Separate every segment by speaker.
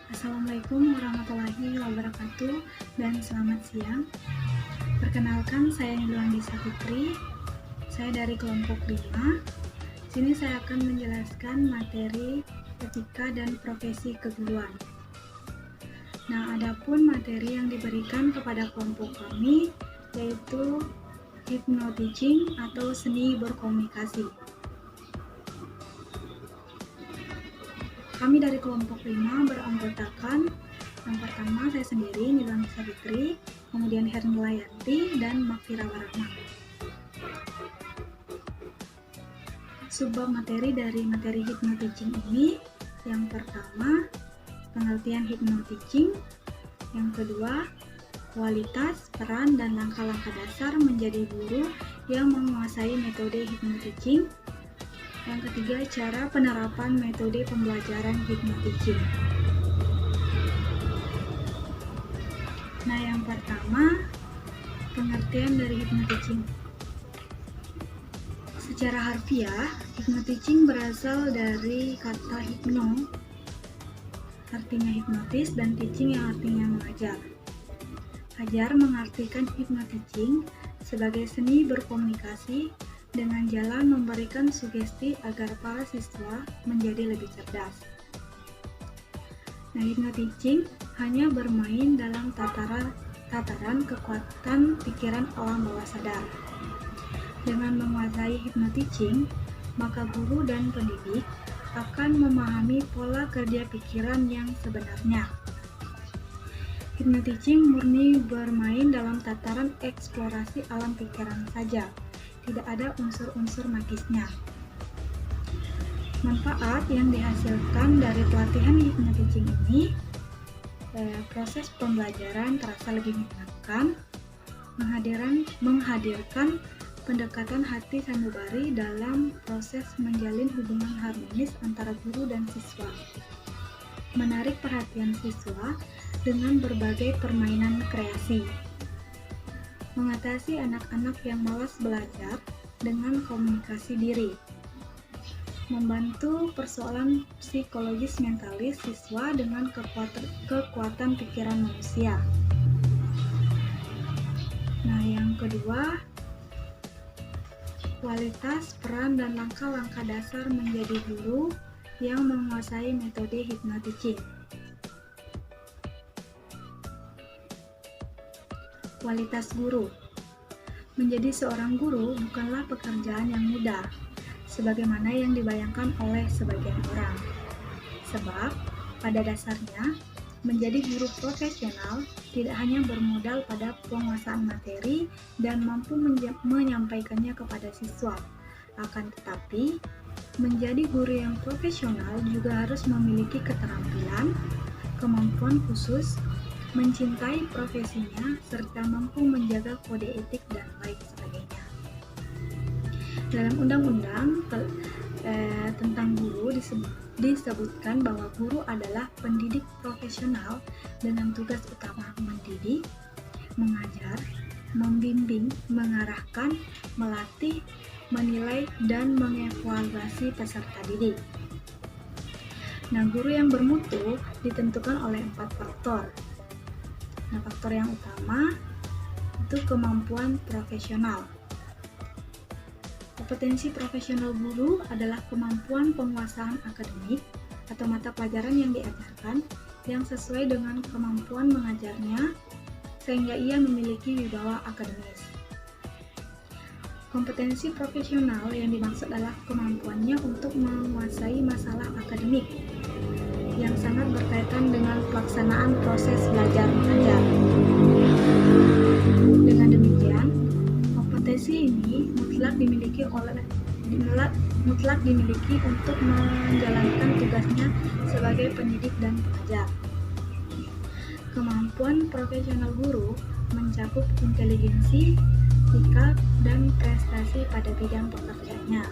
Speaker 1: Assalamualaikum warahmatullahi wabarakatuh dan selamat siang. Perkenalkan, saya Nilwandisa Fitri. Saya dari kelompok 5. Sini saya akan menjelaskan materi etika dan profesi keguruan. Nah, adapun materi yang diberikan kepada kelompok kami yaitu hypnoteaching atau seni berkomunikasi. Kami dari kelompok 5 beranggotakan yang pertama saya sendiri, Nilwandisa Fitri, kemudian Hernila Yanti, dan Makfira Warahma. Subbab materi dari materi hypnoteaching ini, yang pertama pengertian hypnoteaching, yang kedua kualitas, peran, dan langkah-langkah dasar menjadi guru yang menguasai metode hypnoteaching, yang ketiga cara penerapan metode pembelajaran hypnoteaching. Nah, yang pertama pengertian dari hypnoteaching. Secara harfiah, hypnoteaching berasal dari kata hypno, artinya hipnotis, dan teaching yang artinya mengajar. Ajar mengartikan hypnoteaching sebagai seni berkomunikasi dengan jalan memberikan sugesti agar para siswa menjadi lebih cerdas. Nah, hypnoteaching hanya bermain dalam tataran kekuatan pikiran alam bawah sadar. Dengan menguasai hypnoteaching, maka guru dan pendidik akan memahami pola kerja pikiran yang sebenarnya. Hypnoteaching murni bermain dalam tataran eksplorasi alam pikiran saja, tidak ada unsur-unsur magisnya. Manfaat yang dihasilkan dari pelatihan hypnoteaching ini, proses pembelajaran terasa lebih menyenangkan, menghadirkan pendekatan hati sanubari dalam proses menjalin hubungan harmonis antara guru dan siswa, menarik perhatian siswa dengan berbagai permainan kreasi, mengatasi anak-anak yang malas belajar dengan komunikasi diri, membantu persoalan psikologis mentalis siswa dengan kekuatan pikiran manusia. Nah, yang kedua, kualitas, peran, dan langkah-langkah dasar menjadi guru yang menguasai metode hypnoteaching. Kualitas guru. Menjadi seorang guru bukanlah pekerjaan yang mudah, sebagaimana yang dibayangkan oleh sebagian orang. Sebab, pada dasarnya, menjadi guru profesional tidak hanya bermodal pada penguasaan materi dan mampu menyampaikannya kepada siswa. Akan tetapi, menjadi guru yang profesional juga harus memiliki keterampilan, kemampuan khusus, mencintai profesinya, serta mampu menjaga kode etik dan lain sebagainya. Dalam undang-undang tentang guru disebutkan bahwa guru adalah pendidik profesional dengan tugas utama mendidik, mengajar, membimbing, mengarahkan, melatih, menilai, dan mengevaluasi peserta didik. Nah, guru yang bermutu ditentukan oleh 4 faktor. Nah, faktor yang utama itu kemampuan profesional. Kompetensi profesional guru adalah kemampuan penguasaan akademik atau mata pelajaran yang diajarkan yang sesuai dengan kemampuan mengajarnya sehingga ia memiliki wibawa akademis. Kompetensi profesional yang dimaksud adalah kemampuannya untuk menguasai masalah akademik yang sangat berkaitan dengan pelaksanaan proses belajar mengajar. Dengan demikian, kompetensi ini mutlak dimiliki untuk menjalankan tugasnya sebagai pendidik dan pengajar. Kemampuan profesional guru mencakup inteligensi, sikap, dan prestasi pada bidang pekerjaannya.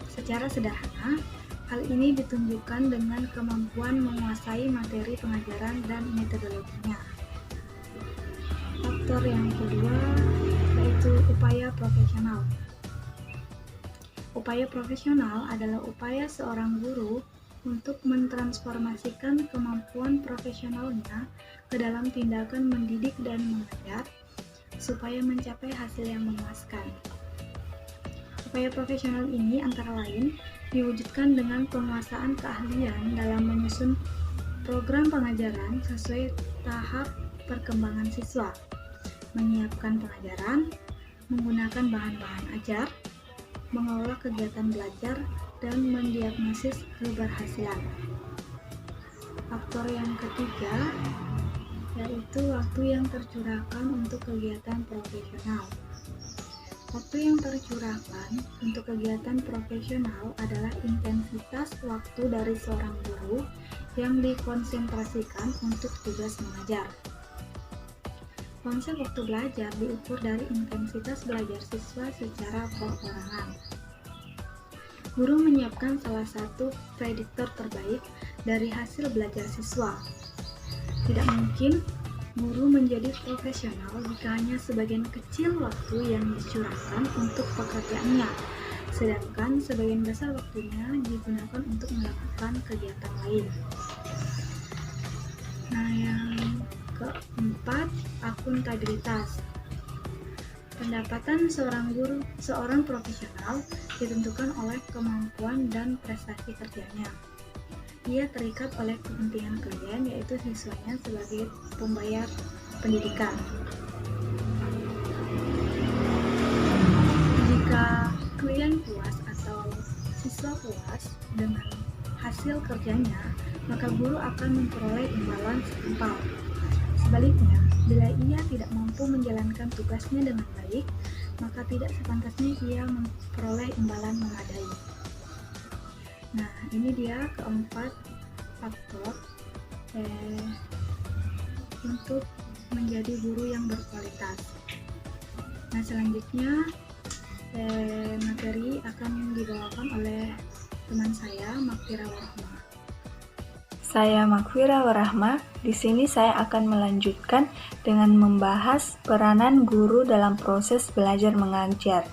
Speaker 1: Secara sederhana, hal ini ditunjukkan dengan kemampuan menguasai materi pengajaran dan metodologinya. Faktor yang kedua yaitu upaya profesional. Upaya profesional adalah upaya seorang guru untuk mentransformasikan kemampuan profesionalnya ke dalam tindakan mendidik dan mengajar supaya mencapai hasil yang memuaskan. Upaya profesional ini antara lain diwujudkan dengan penguasaan keahlian dalam menyusun program pengajaran sesuai tahap perkembangan siswa, menyiapkan pengajaran, menggunakan bahan-bahan ajar, mengelola kegiatan belajar, dan mendiagnosis keberhasilan. Faktor yang ketiga yaitu waktu yang tercurahkan untuk kegiatan profesional. Waktu yang tercurahkan untuk kegiatan profesional adalah intensitas waktu dari seorang guru yang dikonsentrasikan untuk tugas mengajar. Konsep waktu belajar diukur dari intensitas belajar siswa secara perorangan. Guru menyiapkan salah satu prediktor terbaik dari hasil belajar siswa. Tidak mungkin guru menjadi profesional jika hanya sebagian kecil waktu yang dicurahkan untuk pekerjaannya, sedangkan sebagian besar waktunya digunakan untuk melakukan kegiatan lain. Nah, yang keempat, akuntabilitas. Pendapatan seorang profesional ditentukan oleh kemampuan dan prestasi kerjanya. Ia terikat oleh kepentingan klien, yaitu siswanya sebagai pembayar pendidikan. Jika klien puas atau siswa puas dengan hasil kerjanya, maka guru akan memperoleh imbalan setimpal. Sebaliknya, bila ia tidak mampu menjalankan tugasnya dengan baik, maka tidak sepantasnya ia memperoleh imbalan memadai. Nah, ini dia keempat faktor untuk menjadi guru yang berkualitas. Nah, selanjutnya materi akan dibawakan oleh teman saya, Makfira Warahmah.
Speaker 2: Saya Makfira Warahmah. Di sini saya akan melanjutkan dengan membahas peranan guru dalam proses belajar mengajar.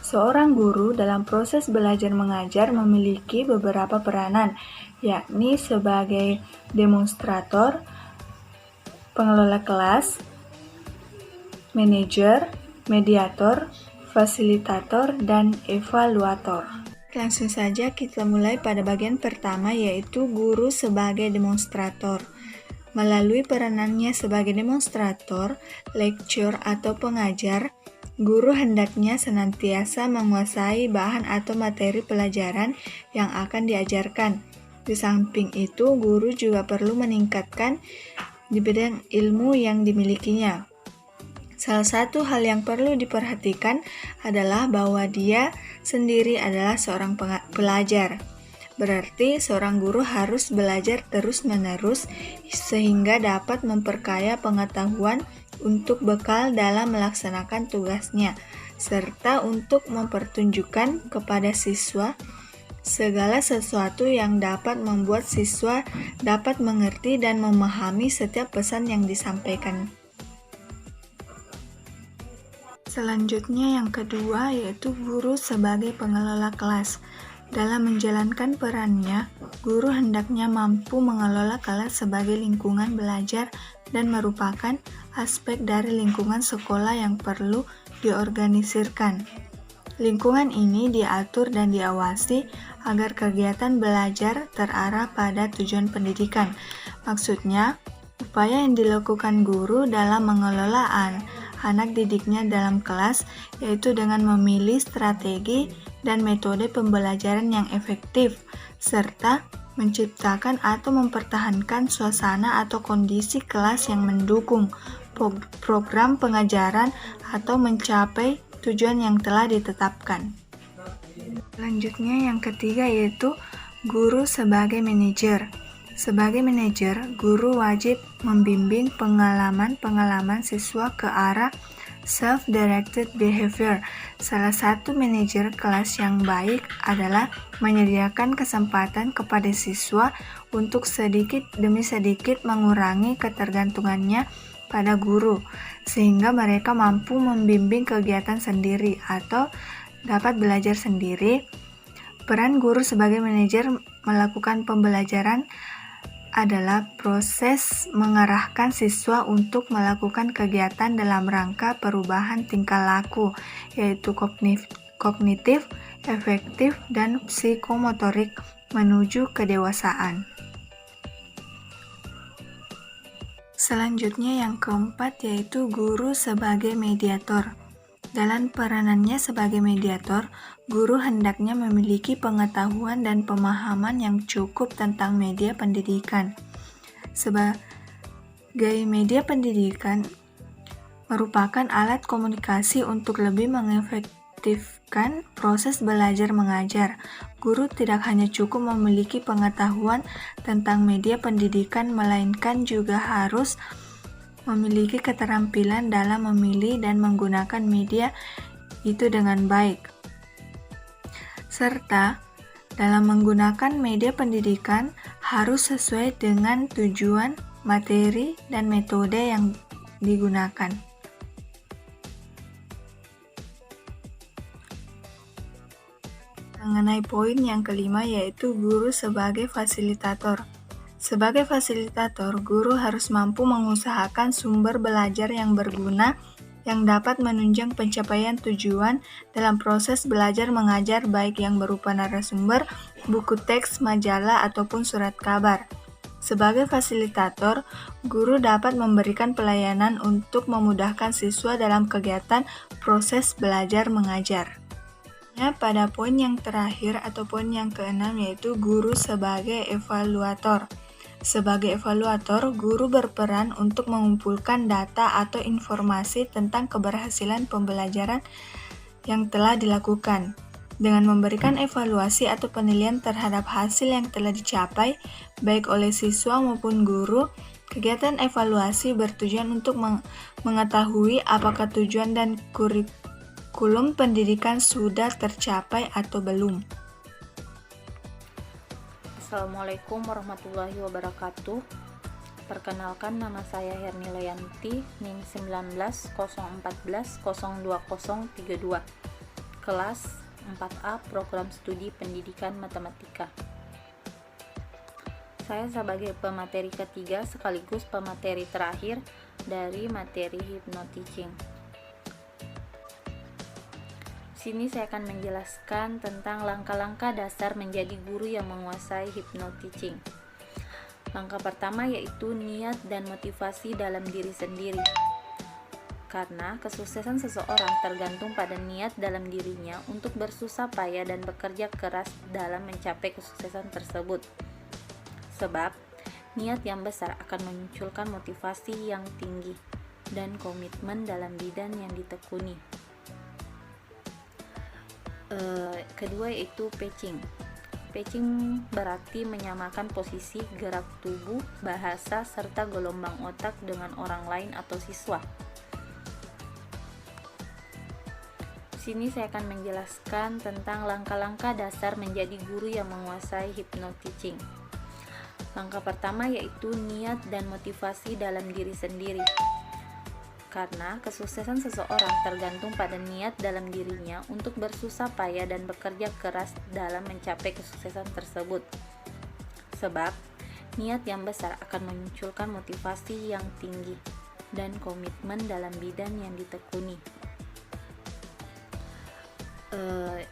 Speaker 2: Seorang guru dalam proses belajar mengajar memiliki beberapa peranan, yakni sebagai demonstrator, pengelola kelas, manajer, mediator, fasilitator, dan evaluator. Langsung saja kita mulai pada bagian pertama, yaitu guru sebagai demonstrator. Melalui peranannya sebagai demonstrator, lecturer atau pengajar, guru hendaknya senantiasa menguasai bahan atau materi pelajaran yang akan diajarkan. Di samping itu, guru juga perlu meningkatkan di bidang ilmu yang dimilikinya. Salah satu hal yang perlu diperhatikan adalah bahwa dia sendiri adalah seorang pelajar. Berarti seorang guru harus belajar terus-menerus sehingga dapat memperkaya pengetahuan untuk bekal dalam melaksanakan tugasnya, serta untuk mempertunjukkan kepada siswa segala sesuatu yang dapat membuat siswa dapat mengerti dan memahami setiap pesan yang disampaikan. Selanjutnya yang kedua, yaitu guru sebagai pengelola kelas. Dalam menjalankan perannya, guru hendaknya mampu mengelola kelas sebagai lingkungan belajar dan merupakan aspek dari lingkungan sekolah yang perlu diorganisirkan. Lingkungan ini diatur dan diawasi agar kegiatan belajar terarah pada tujuan pendidikan. Maksudnya, upaya yang dilakukan guru dalam mengelola anak didiknya dalam kelas, yaitu dengan memilih strategi dan metode pembelajaran yang efektif, serta menciptakan atau mempertahankan suasana atau kondisi kelas yang mendukung program pengajaran atau mencapai tujuan yang telah ditetapkan. Selanjutnya yang ketiga, yaitu guru sebagai manajer. Sebagai manajer, guru wajib membimbing pengalaman siswa ke arah self-directed behavior. Salah satu manajer kelas yang baik adalah menyediakan kesempatan kepada siswa untuk sedikit demi sedikit mengurangi ketergantungannya pada guru, sehingga mereka mampu membimbing kegiatan sendiri atau dapat belajar sendiri Peran guru sebagai manajer melakukan pembelajaran adalah proses mengarahkan siswa untuk melakukan kegiatan dalam rangka perubahan tingkah laku, yaitu kognitif, efektif, dan psikomotorik menuju kedewasaan. Selanjutnya yang keempat yaitu guru sebagai mediator. Dalam peranannya sebagai mediator, guru hendaknya memiliki pengetahuan dan pemahaman yang cukup tentang media pendidikan. Sebagai media pendidikan merupakan alat komunikasi untuk lebih mengefektifkan proses belajar mengajar. Guru tidak hanya cukup memiliki pengetahuan tentang media pendidikan, melainkan juga harus memiliki keterampilan dalam memilih dan menggunakan media itu dengan baik. Serta dalam menggunakan media pendidikan harus sesuai dengan tujuan, materi, dan metode yang digunakan. Mengenai poin yang kelima yaitu guru sebagai fasilitator. Sebagai fasilitator, guru harus mampu mengusahakan sumber belajar yang berguna yang dapat menunjang pencapaian tujuan dalam proses belajar mengajar baik yang berupa narasumber, buku teks, majalah, ataupun surat kabar. Sebagai fasilitator, guru dapat memberikan pelayanan untuk memudahkan siswa dalam kegiatan proses belajar mengajar. Pada poin yang terakhir atau poin yang keenam yaitu guru sebagai evaluator. Sebagai evaluator, guru berperan untuk mengumpulkan data atau informasi tentang keberhasilan pembelajaran yang telah dilakukan. Dengan memberikan evaluasi atau penilaian terhadap hasil yang telah dicapai, baik oleh siswa maupun guru, kegiatan evaluasi bertujuan untuk mengetahui apakah tujuan dan kurikulum pendidikan sudah tercapai atau belum.
Speaker 3: Assalamualaikum warahmatullahi wabarakatuh. Perkenalkan, nama saya Herni Leyanti, NIM 1901402032, kelas 4A Program Studi Pendidikan Matematika. Saya sebagai pemateri ketiga sekaligus pemateri terakhir dari materi hypnoteaching. Sini saya akan menjelaskan tentang langkah-langkah dasar menjadi guru yang menguasai hypnoteaching. Langkah pertama yaitu niat dan motivasi dalam diri sendiri. Karena kesuksesan seseorang tergantung pada niat dalam dirinya untuk bersusah payah dan bekerja keras dalam mencapai kesuksesan tersebut. Sebab, niat yang besar akan memunculkan motivasi yang tinggi dan komitmen dalam bidang yang ditekuni. Kedua yaitu patching. Patching berarti menyamakan posisi, gerak tubuh, bahasa, serta gelombang otak dengan orang lain atau siswa. Sini saya akan menjelaskan tentang langkah-langkah dasar menjadi guru yang menguasai hypnoteaching. Langkah pertama yaitu niat dan motivasi dalam diri sendiri. Karena kesuksesan seseorang tergantung pada niat dalam dirinya untuk bersusah payah dan bekerja keras dalam mencapai kesuksesan tersebut. Sebab, niat yang besar akan memunculkan motivasi yang tinggi dan komitmen dalam bidang yang ditekuni.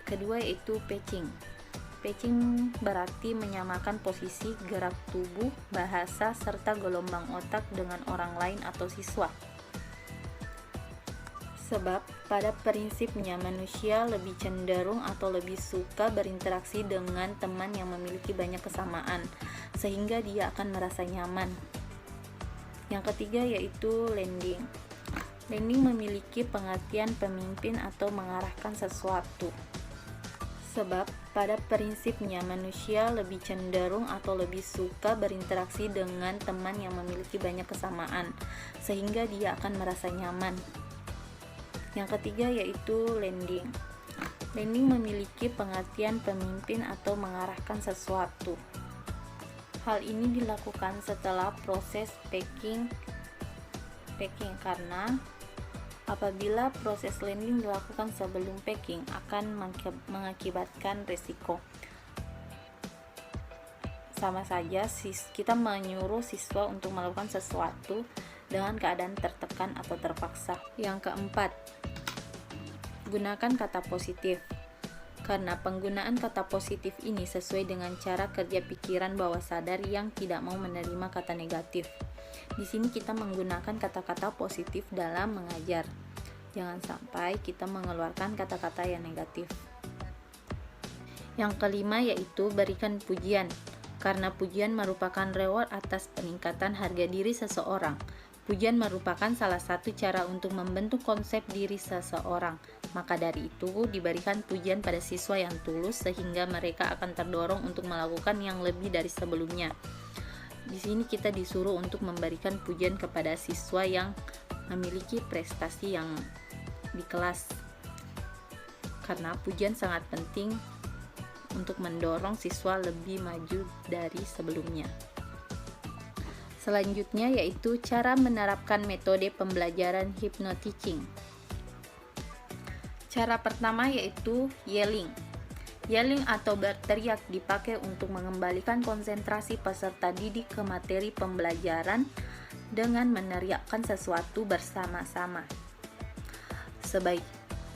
Speaker 3: Kedua yaitu patching. Patching berarti menyamakan posisi, gerak tubuh, bahasa, serta gelombang otak dengan orang lain atau siswa. Sebab pada prinsipnya manusia lebih cenderung atau lebih suka berinteraksi dengan teman yang memiliki banyak kesamaan, sehingga dia akan merasa nyaman. Yang ketiga yaitu landing. Landing memiliki pengertian pemimpin atau mengarahkan sesuatu. Sebab pada prinsipnya manusia lebih cenderung atau lebih suka berinteraksi dengan teman yang memiliki banyak kesamaan, sehingga dia akan merasa nyaman. Yang ketiga yaitu landing. Landing memiliki pengertian pemimpin atau mengarahkan sesuatu. Hal ini dilakukan setelah proses packing karena apabila proses landing dilakukan sebelum packing akan mengakibatkan risiko sama saja kita menyuruh siswa untuk melakukan sesuatu dengan keadaan tertekan atau terpaksa. Yang keempat, gunakan kata positif. Karena penggunaan kata positif ini sesuai dengan cara kerja pikiran bawah sadar yang tidak mau menerima kata negatif. Di sini kita menggunakan kata-kata positif dalam mengajar. Jangan sampai kita mengeluarkan kata-kata yang negatif. Yang kelima yaitu berikan pujian. Karena pujian merupakan reward atas peningkatan harga diri seseorang. Pujian merupakan salah satu cara untuk membentuk konsep diri seseorang. Maka dari itu, diberikan pujian pada siswa yang tulus sehingga mereka akan terdorong untuk melakukan yang lebih dari sebelumnya. Di sini kita disuruh untuk memberikan pujian kepada siswa yang memiliki prestasi yang di kelas. Karena pujian sangat penting untuk mendorong siswa lebih maju dari sebelumnya. Selanjutnya yaitu cara menerapkan metode pembelajaran hypnoteaching. Cara pertama yaitu yelling. Yelling atau berteriak dipakai untuk mengembalikan konsentrasi peserta didik ke materi pembelajaran dengan meneriakkan sesuatu bersama-sama.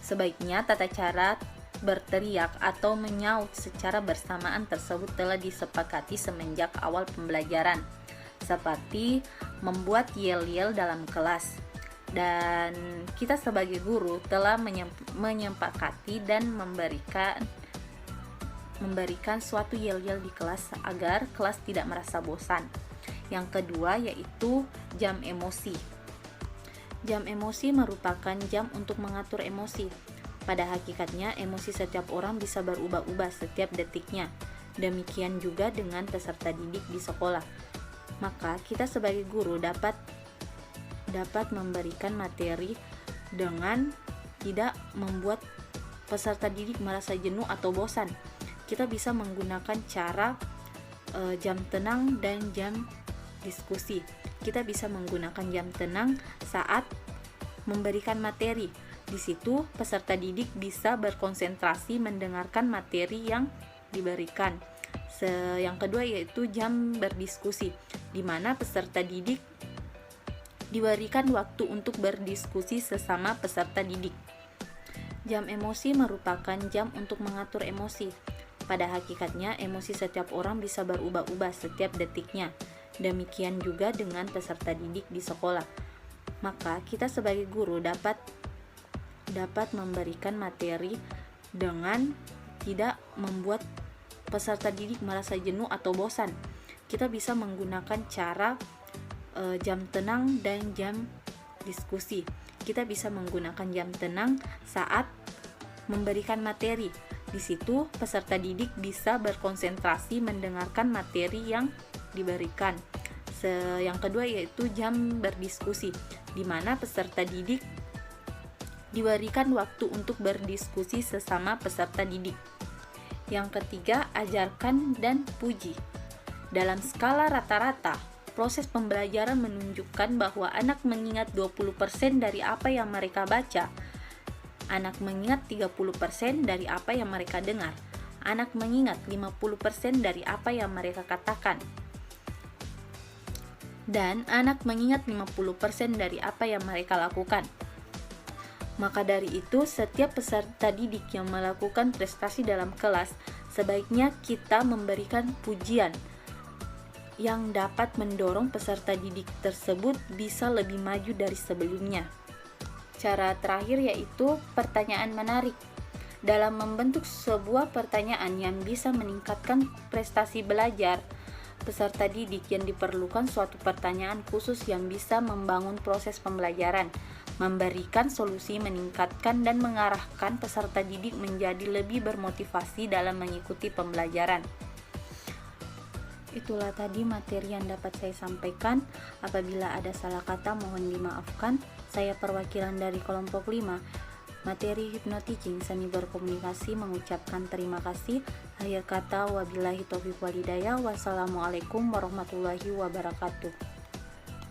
Speaker 3: Sebaiknya tata cara berteriak atau menyaut secara bersamaan tersebut telah disepakati semenjak awal pembelajaran, seperti membuat yel-yel dalam kelas. Dan kita sebagai guru telah menyepakati dan memberikan suatu yel-yel di kelas agar kelas tidak merasa bosan. Yang kedua yaitu jam emosi. Jam emosi merupakan jam untuk mengatur emosi. Pada hakikatnya, emosi setiap orang bisa berubah-ubah setiap detiknya. Demikian juga dengan peserta didik di sekolah. Maka kita sebagai guru dapat memberikan materi dengan tidak membuat peserta didik merasa jenuh atau bosan. Kita bisa menggunakan cara jam tenang dan jam diskusi. Kita bisa menggunakan jam tenang saat memberikan materi. Di situ peserta didik bisa berkonsentrasi mendengarkan materi yang diberikan. Yang kedua yaitu jam berdiskusi, di mana peserta didik diberikan waktu untuk berdiskusi sesama peserta didik. Jam emosi merupakan jam untuk mengatur emosi. Pada hakikatnya, emosi setiap orang bisa berubah-ubah setiap detiknya. Demikian juga dengan peserta didik di sekolah. Maka kita sebagai guru dapat memberikan materi dengan tidak membuat peserta didik merasa jenuh atau bosan. Kita bisa menggunakan cara jam tenang dan jam diskusi. Kita bisa menggunakan jam tenang saat memberikan materi. Di situ peserta didik bisa berkonsentrasi mendengarkan materi yang diberikan. Yang kedua yaitu jam berdiskusi, di mana peserta didik diberikan waktu untuk berdiskusi sesama peserta didik. Yang ketiga, ajarkan dan puji. Dalam skala rata-rata, proses pembelajaran menunjukkan bahwa anak mengingat 20% dari apa yang mereka baca. Anak mengingat 30% dari apa yang mereka dengar. Anak mengingat 50% dari apa yang mereka katakan. Dan anak mengingat 50% dari apa yang mereka lakukan. Maka dari itu, setiap peserta didik yang melakukan prestasi dalam kelas, sebaiknya kita memberikan pujian yang dapat mendorong peserta didik tersebut bisa lebih maju dari sebelumnya. Cara terakhir yaitu pertanyaan menarik. Dalam membentuk sebuah pertanyaan yang bisa meningkatkan prestasi belajar peserta didik, yang diperlukan suatu pertanyaan khusus yang bisa membangun proses pembelajaran, memberikan solusi, meningkatkan dan mengarahkan peserta didik menjadi lebih bermotivasi dalam mengikuti pembelajaran. Itulah tadi materi yang dapat saya sampaikan. Apabila ada salah kata mohon dimaafkan. Saya perwakilan dari kelompok 5 materi hypnoteaching seni berkomunikasi mengucapkan terima kasih. Akhir kata wabillahi taufiq walhidayah. Wassalamualaikum warahmatullahi wabarakatuh.